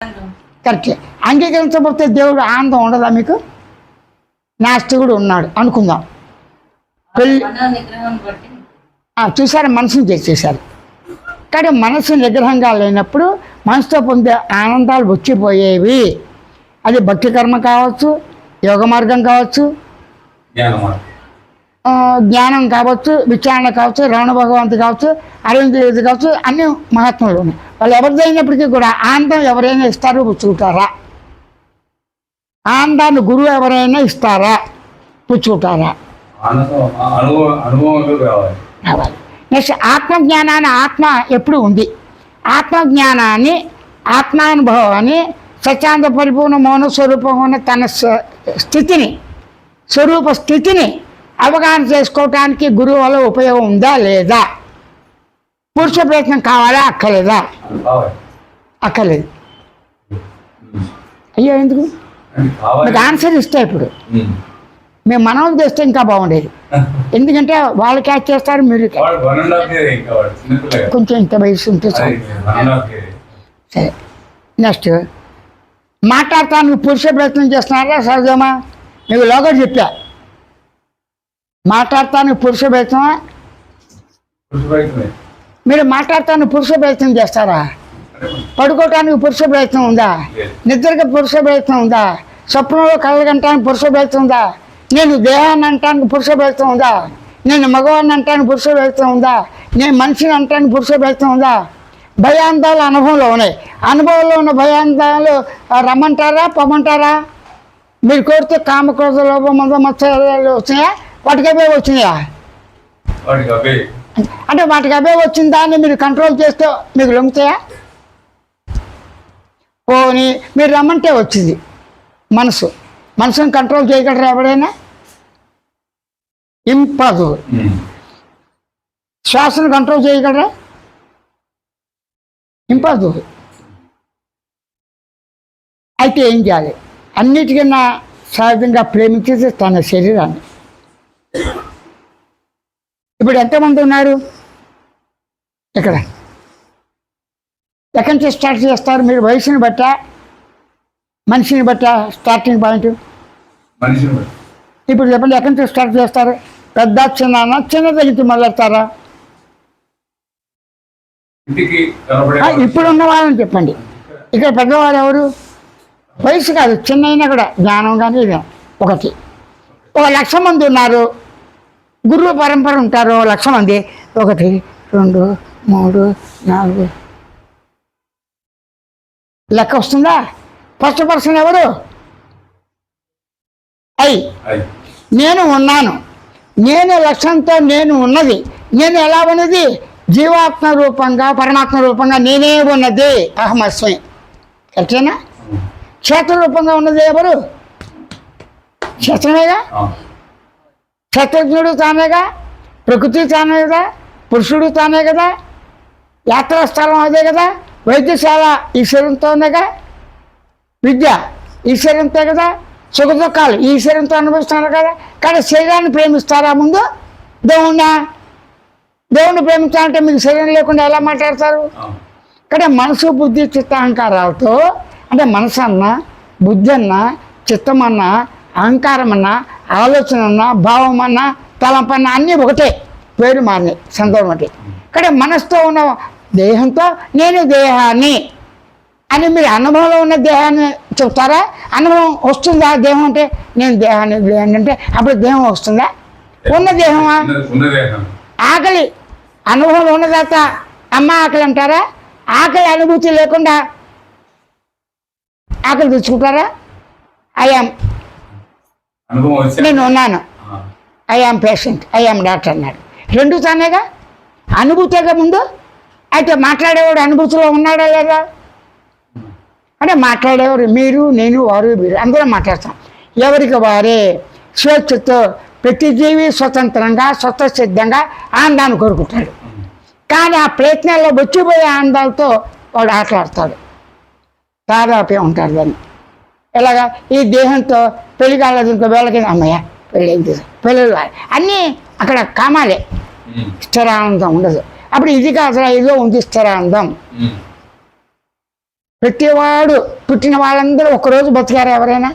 Correct. అంగీకరించబడితే దేవుడు ఆనందం ఉండదా మీకు? నాస్తికుడు ఉన్నాడు అనుకుందాం, పెళ్ళి చూసారా, మనసుని చేసేసారు. కానీ మనసు నిగ్రహంగా లేనప్పుడు మనసుతో పొందే ఆనందాలు వచ్చిపోయేవి. అది భక్తి కర్మ కావచ్చు, యోగ మార్గం కావచ్చు, జ్ఞానం కావచ్చు, విచారణ కావచ్చు, రమణ భగవంతు కావచ్చు, అరవింద్ కావచ్చు, అన్ని మహాత్ములు ఉన్నాయి. వాళ్ళు ఎవరిదైనప్పటికీ కూడా ఆనందం ఎవరైనా ఇస్తారో పుచ్చుకుంటారా? ఆనందాన్ని గురువు ఎవరైనా ఇస్తారా, పుచ్చుకుంటారా? రావాలి. నెక్స్ట్ ఆత్మజ్ఞానాన్ని, ఆత్మ ఎప్పుడు ఉంది. ఆత్మజ్ఞానాన్ని, ఆత్మానుభవాన్ని, సత్యాంత పరిపూర్ణ మౌన స్వరూపం ఉన్న తన స్థితిని, స్వరూప స్థితిని అవగాహన చేసుకోవటానికి గురువు వల్ల ఉపయోగం ఉందా లేదా? పురుష ప్రయత్నం కావాలా అక్కర్లేదా? అక్కర్లేదు. అయ్యో ఎందుకు? మీకు ఆన్సర్ ఇస్తే ఇప్పుడు మేము మనోళ్ళు తెస్తే ఇంకా బాగుండేది. ఎందుకంటే వాళ్ళు క్యాచ్ చేస్తారు, మీరు కొంచెం ఇంత వయసు ఉంటే సరే. నెక్స్ట్ మాట్లాడటానికి పురుష ప్రయత్నం చేస్తున్నారా సహజమా? మీకు లోగో చెప్పా, మాట్లాడటానికి పురుష ప్రయత్నమా? మీరు మాట్లాడటానికి పురుష ప్రయత్నం చేస్తారా? పడుకోవటానికి పురుష ప్రయత్నం ఉందా? నిద్రకి పురుష ప్రయత్నం ఉందా? స్వప్నంలో కలగంటానికి పురుష ప్రయత్నం ఉందా? నేను దేహాన్ని అంటానికి పురుష ప్రయత్నం ఉందా? నేను మగవాడిని అంటానికి పురుష ప్రయత్నం ఉందా? నేను మనిషిని అంటానికి పురుష ప్రయత్నం ఉందా? భయాందాలు అనుభవంలో ఉన్నాయి. అనుభవంలో ఉన్న భయాందాలు రమ్మంటారా, పొమ్మంటారా? మీరు కోరితే కామక్రోధ లోపం మత్సరాలు వచ్చినాయా? వాటికి అవే వచ్చినాయా? అంటే వాటికి అవే వచ్చిన దాన్ని మీరు కంట్రోల్ చేస్తే మీకు లొంగుతాయా? పోనీ మీరు రమ్మంటే వచ్చింది మనసుని కంట్రోల్ చేయగలరా ఎవడైనా? ఇంపాసిబుల్. శ్వాసను కంట్రోల్ చేయగలరా? ఇంపాసిబుల్. అయితే ఏం చేయాలి? అన్నిటికన్నా సహజంగా ప్రేమించేది తన శరీరాన్ని. ఇప్పుడు ఎంతమంది ఉన్నారు ఇక్కడ? ఎక్కడి నుంచి స్టార్ట్ చేస్తారు మీరు? వయసుని బట్టా, మనిషిని బట్టా స్టార్టింగ్ పాయింట్? ఇప్పుడు చెప్పండి, ఎక్కడి నుంచి స్టార్ట్ చేస్తారు? పెద్ద చిన్న దగ్గర మొదలెడతారా? ఇప్పుడున్న వాళ్ళని చెప్పండి. ఇక్కడ పెద్దవాళ్ళు ఎవరు? వయసు కాదు, చిన్న అయినా కూడా జ్ఞానం కానీ ఇది ఒకటి. 1,00,000 మంది ఉన్నారు, గురువు పరంపర ఉంటారు 1,00,000 మంది. 1 2 3 4 లెక్క వస్తుందా? ఫస్ట్ పర్సన్ ఎవరు? నేను ఉన్నాను. నేను లక్ష్యంతో నేను ఉన్నది. నేను ఎలా ఉన్నది? జీవాత్మ రూపంగా, పరమాత్మ రూపంగా నేనే ఉన్నది. అహమస్మి. కరెక్టేనా? క్షేత్ర రూపంగా ఉన్నది ఎవరు? క్షేత్రమేగా. క్షేత్రజ్ఞుడు తానేగా, ప్రకృతి తానే కదా, పురుషుడు తానే కదా, యాత్రా స్థలం అదే కదా, వైద్యశాల ఈశ్వరంతోనేగా, విద్య ఈశ్వరంతో కదా, సుఖ దుఃఖాలు ఈశ్వరంతో అనుభవిస్తున్నారు కదా. కానీ శరీరాన్ని ప్రేమిస్తారా ముందు? దేవుణ్ణి ప్రేమించాలంటే మీకు శరీరం లేకుండా ఎలా మాట్లాడతారు? కానీ మనసు, బుద్ధి, చిత్త, అహంకారాలతో, అంటే మనసు అన్నా, బుద్ధి అన్నా, చిత్తం అన్నా, అహంకారం అన్నా, ఆలోచన అన్నా, భావం అన్నా, తలంపన్నా అన్నీ ఒకటే, పేరు మారినాయి సందర్భం అంటే. కానీ మనసుతో ఉన్న దేహంతో నేను దేహాన్ని అని మీరు అనుభవంలో ఉన్న దేహాన్ని చెప్తారా? అనుభవం వస్తుందా? దేహం అంటే నేను దేహాన్ని అంటే అప్పుడు దేహం వస్తుందా? ఉన్న దేహమా? ఆకలి అనుభవంలో ఉన్న తర్వాత అమ్మ ఆకలి అంటారా? ఆకలి అనుభూతి లేకుండా ఆకలి తెచ్చుకుంటారా? నేను ఉన్నాను, ఐఆమ్ పేషెంట్, ఐఆమ్ డాక్టర్ అన్నాడు. 2 తానేగా, అనుభూతిగా ముందు. అయితే మాట్లాడేవాడు అనుభూతిలో ఉన్నాడా లేదా? అంటే మాట్లాడేవారు మీరు, నేను, వారు, వీరు అందరూ మాట్లాడతాం. ఎవరికి వారే స్వేచ్ఛతో ప్రతి జీవి స్వతంత్రంగా, స్వతసిద్ధంగా ఆనందాన్ని కోరుకుంటాడు. కానీ ఆ ప్రయత్నాల్లో వచ్చిపోయే ఆనందాలతో వాడు ఆటలాడతాడు, తాదాప్యం ఉంటారు దాన్ని. ఎలాగా? ఈ దేహంతో పెళ్లి కాలేదు ఇంకో వేళకి అమ్మయ్య పెళ్ళి అయింది, పెళ్ళి అన్నీ అక్కడ కామాలే, స్థిరానందం ఉండదు. అప్పుడు ఇది కాదు, ఇదిలో ఉంది స్థిరానందం. ప్రతివాడు పుట్టిన వాళ్ళందరూ ఒకరోజు బతికారు ఎవరైనా?